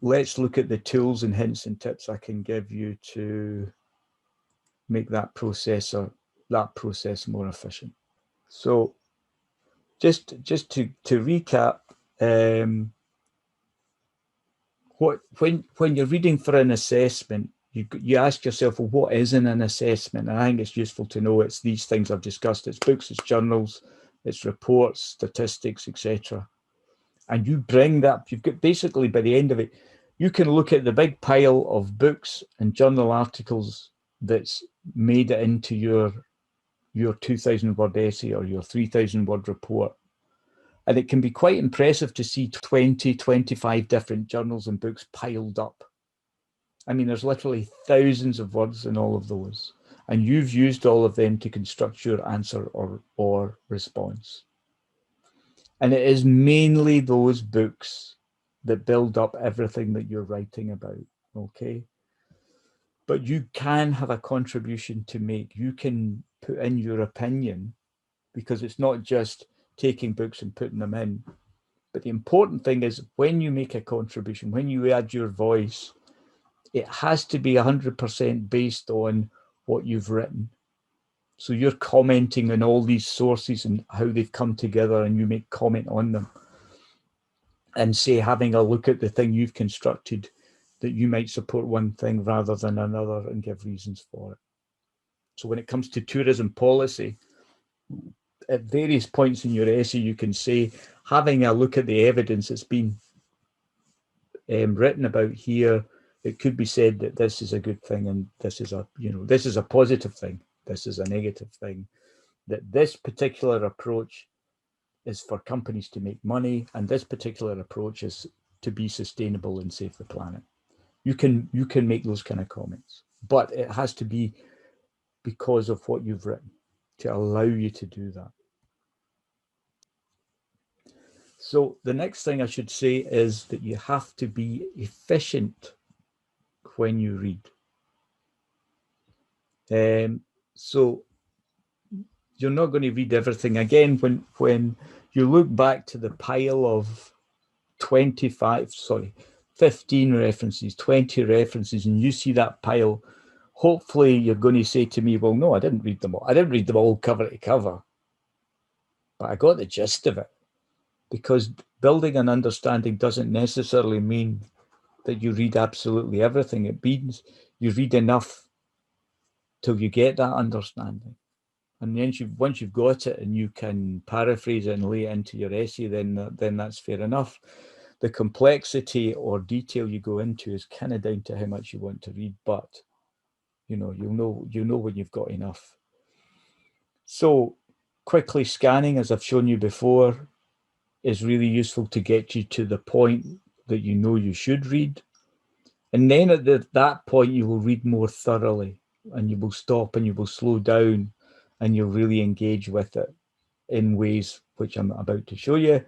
let's look at the tools and hints and tips I can give you to make that process more efficient. So just to recap, when you're reading for an assessment, you ask yourself, well, what is in an assessment? And I think it's useful to know it's these things I've discussed. It's books, it's journals, it's reports, statistics, etc. And you bring that, you've got basically by the end of it, you can look at the big pile of books and journal articles that's made it into your 2,000 word essay or your 3,000 word report. And it can be quite impressive to see 20, 25 different journals and books piled up. I mean, there's literally thousands of words in all of those. And you've used all of them to construct your answer or response. And it is mainly those books that build up everything that you're writing about, okay? But you can have a contribution to make. You can put in your opinion, because it's not just taking books and putting them in. But the important thing is when you make a contribution, when you add your voice, it has to be 100% based on what you've written. So you're commenting on all these sources and how they've come together, and you make comment on them. And say, having a look at the thing you've constructed, that you might support one thing rather than another and give reasons for it. So when it comes to tourism policy, at various points in your essay, you can say, having a look at the evidence that's been written about here, it could be said that this is a good thing and this is a positive thing, this is a negative thing, that this particular approach is for companies to make money, and this particular approach is to be sustainable and save the planet. You can make those kind of comments, but it has to be because of what you've written to allow you to do that. So the next thing I should say is that you have to be efficient when you read. So you're not going to read everything. Again, when you look back to the pile of 15 references, 20 references, and you see that pile, hopefully you're going to say to me, well, no, I didn't read them all. I didn't read them all cover to cover, but I got the gist of it. Because building an understanding doesn't necessarily mean that you read absolutely everything. It means you read enough till you get that understanding. And then once you've got it and you can paraphrase it and lay it into your essay, then that's fair enough. The complexity or detail you go into is kind of down to how much you want to read, but you'll know when you've got enough. So quickly scanning, as I've shown you before, is really useful to get you to the point that you know you should read. And then at that point, you will read more thoroughly, and you will stop and you will slow down, and you'll really engage with it in ways which I'm about to show you.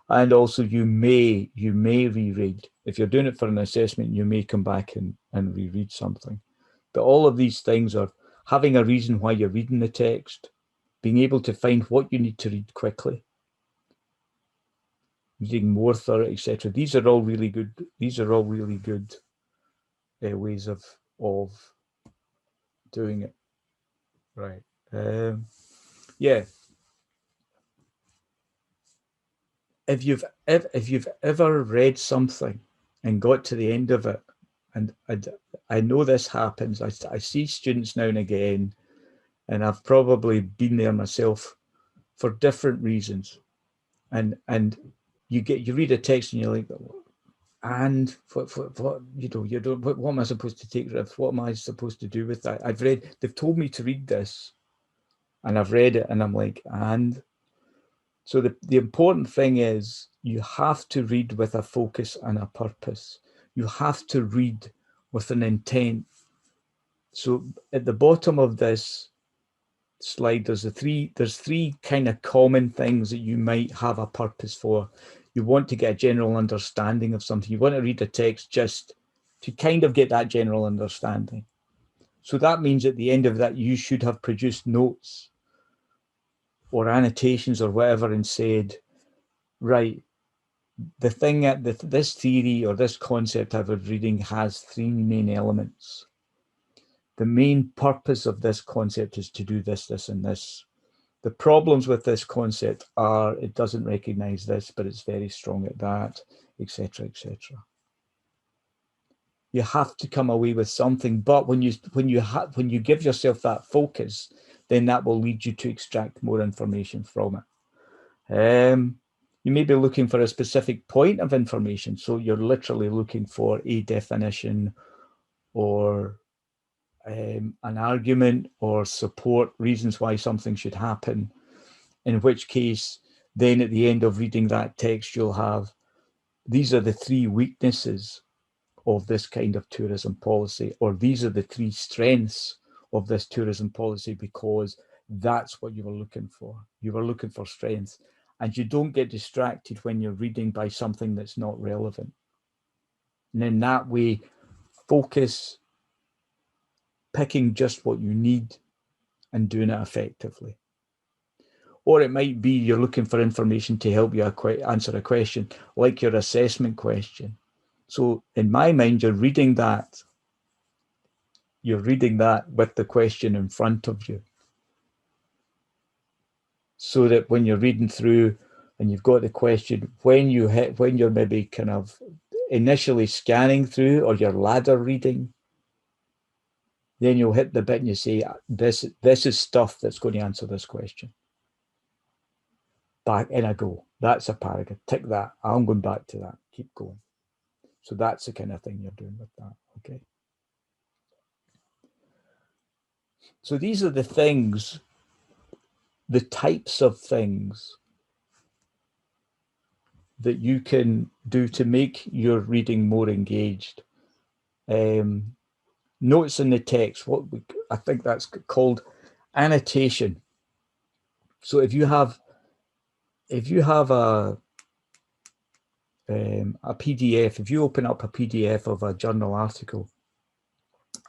And also you may reread. If you're doing it for an assessment, you may come back and reread something. But all of these things are having a reason why you're reading the text, being able to find what you need to read quickly, reading more thorough, etc. These are all really good. These are all really good ways of doing it. Right. Yeah. If you've ever read something and got to the end of it, and I know this happens. I see students now and again, and I've probably been there myself for different reasons. And you read a text and you're like, and what you don't, what am I supposed to take? What am I supposed to do with that? They've told me to read this, and I've read it, and I'm like, and so the important thing is you have to read with a focus and a purpose. You have to read with an intent. So at the bottom of this slide, there's three kind of common things that you might have a purpose for. You want to get a general understanding of something. You want to read the text just to kind of get that general understanding. So that means at the end of that, you should have produced notes or annotations or whatever and said, right, the thing that this theory or this concept I was reading has three main elements. The main purpose of this concept is to do this, this, and this. The problems with this concept are it doesn't recognize this, but it's very strong at that, etc., etc. You have to come away with something, but when you give yourself that focus, then that will lead you to extract more information from it. You may be looking for a specific point of information, so you're literally looking for a definition or an argument or support reasons why something should happen, in which case then at the end of reading that text you'll have, these are the three weaknesses of this kind of tourism policy, or these are the three strengths of this tourism policy, because that's what you were looking for. You were looking for strengths, and you don't get distracted when you're reading by something that's not relevant. And in that way, focus, picking just what you need and doing it effectively. Or it might be you're looking for information to help you answer a question, like your assessment question. So in my mind, you're reading that with the question in front of you, so that when you're reading through and you've got the question, when you're maybe kind of initially scanning through or your ladder reading, then you'll hit the bit and you say, this is stuff that's going to answer this question. Back in I go. That's a paragraph. Tick that. I'm going back to that. Keep going. So that's the kind of thing you're doing with that. Okay. So these are the things, the types of things that you can do to make your reading more engaged. Notes in the text, I think that's called annotation. So if you have a PDF, if you open up a PDF of a journal article,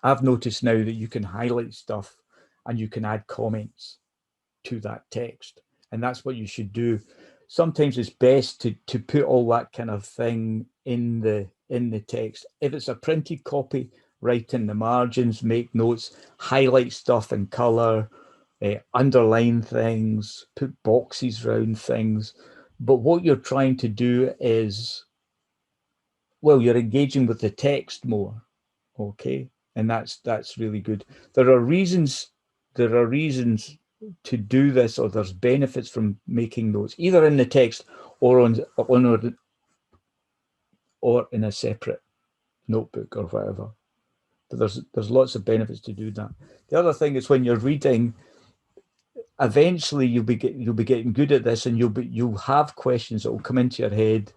I've noticed now that you can highlight stuff and you can add comments to that text, and that's what you should do. Sometimes it's best to put all that kind of thing in the text. If it's a printed copy, write in the margins, make notes, highlight stuff in color, underline things, put boxes around things. But what you're trying to do is, well, you're engaging with the text more, okay? And that's really good. There are reasons to do this, or there's benefits from making notes, either in the text or or in a separate notebook or whatever. But there's lots of benefits to do that. The other thing is when you're reading, eventually you'll be getting good at this, and you'll have questions that will come into your head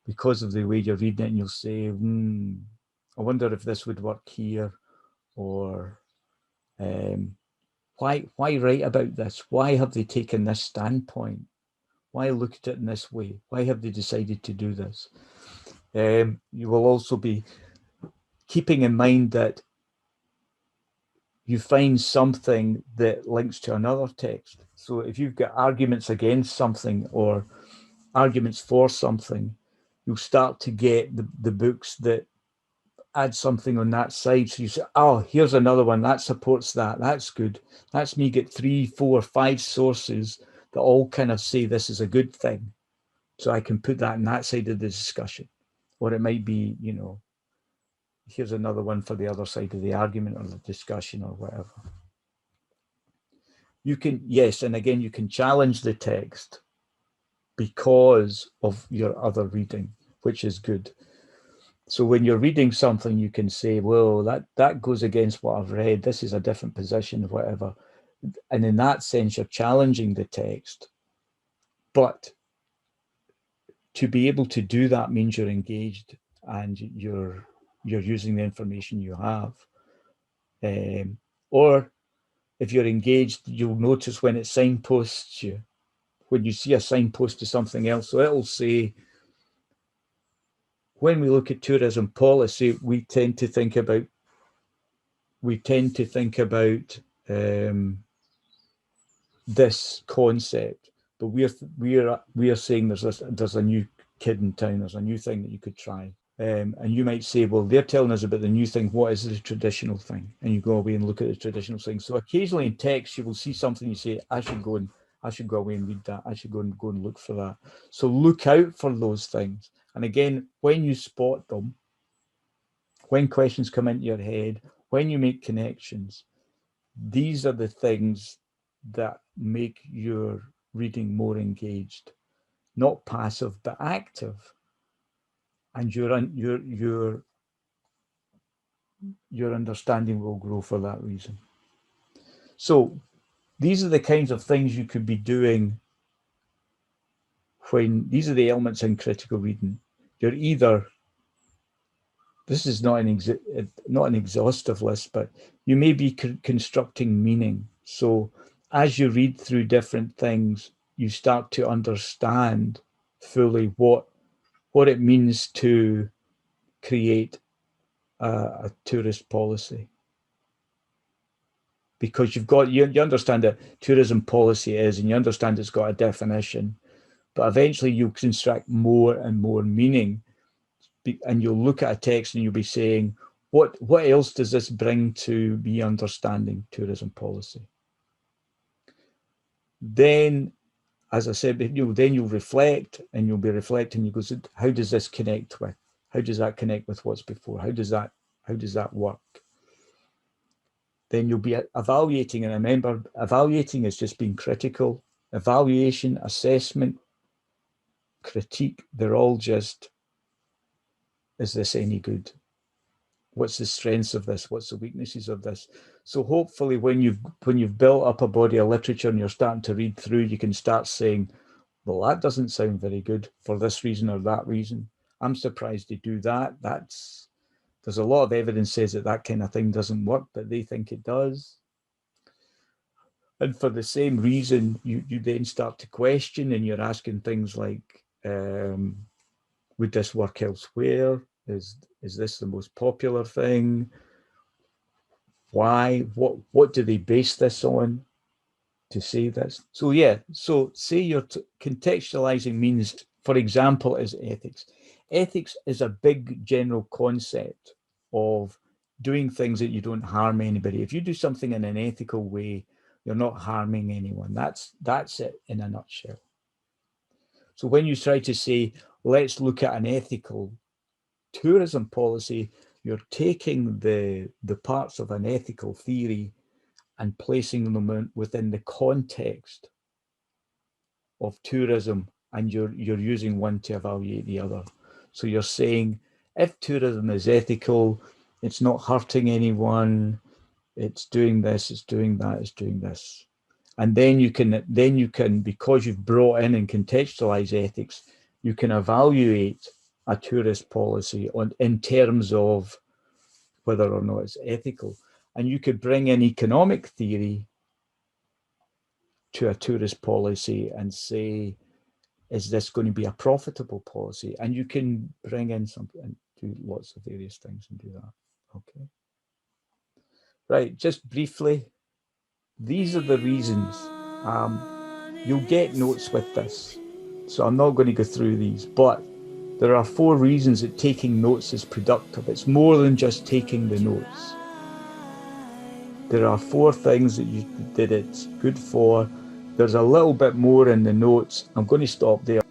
because of the way you're reading it, and you'll say, I wonder if this would work here, or why write about this? Why have they taken this standpoint? Why look at it in this way? Why have they decided to do this? You will also be keeping in mind that you find something that links to another text. So if you've got arguments against something or arguments for something, you'll start to get the books that add something on that side. So you say, oh, here's another one that supports that. That's good. That's me get 3, 4, 5 sources that all kind of say this is a good thing. So I can put that on that side of the discussion. Or it might be, here's another one for the other side of the argument or the discussion or whatever. You can, yes, and again, you can challenge the text because of your other reading, which is good. So when you're reading something, you can say, well, that goes against what I've read. This is a different position, whatever. And in that sense, you're challenging the text. But to be able to do that means you're engaged and you're using the information you have. Or if you're engaged, you'll notice when it signposts you, when you see a signpost to something else. So it'll say, when we look at tourism policy, we tend to think about this concept. but we're saying there's a new kid in town, there's a new thing that you could try. And you might say, well, they're telling us about the new thing. What is the traditional thing? And you go away and look at the traditional thing. So occasionally in text, you will see something you say, I should go away and read that. I should go and look for that. So look out for those things. And again, when you spot them, when questions come into your head, when you make connections, these are the things that make your reading more engaged, not passive, but active. And your understanding will grow for that reason. So these are the kinds of things you could be doing when these are the elements in critical reading. You're either, this is not an exhaustive list, but you may be constructing meaning. So as you read through different things, you start to understand fully what it means to create a tourist policy. Because you understand that tourism policy is, and you understand it's got a definition, but eventually you'll construct more and more meaning, and you'll look at a text and you'll be saying, what else does this bring to me understanding tourism policy? Then, as I said, then you'll reflect, and you'll be reflecting. You go, how does this connect with? How does that connect with what's before? How does that work? Then you'll be evaluating, and remember, evaluating is just being critical. Evaluation, assessment, critique, they're all just, is this any good? What's the strengths of this? What's the weaknesses of this? So hopefully when you've built up a body of literature and you're starting to read through, you can start saying, well, that doesn't sound very good for this reason or that reason. I'm surprised they do that. There's a lot of evidence says that kind of thing doesn't work, but they think it does. And for the same reason, you then start to question, and you're asking things like, would this work elsewhere? Is this the most popular thing? Why? What do they base this on to say this? So yeah, so say you're contextualizing means, for example, is ethics. Ethics is a big general concept of doing things that you don't harm anybody. If you do something in an ethical way, you're not harming anyone. That's it in a nutshell. So when you try to say, let's look at an ethical tourism policy, you're taking the parts of an ethical theory and placing them within the context of tourism, and you're using one to evaluate the other. So you're saying, if tourism is ethical, it's not hurting anyone, it's doing this, it's doing that, it's doing this. And then you can, because you've brought in and contextualized ethics, you can evaluate a tourist policy in terms of whether or not it's ethical. And you could bring in economic theory to a tourist policy and say, is this going to be a profitable policy? And you can bring in something and do lots of various things and do that. Okay. Right, just briefly, these are the reasons. You'll get notes with this, so I'm not going to go through these, but there are 4 reasons that taking notes is productive. It's more than just taking the notes. There are 4 things that it's good for. There's a little bit more in the notes. I'm going to stop there.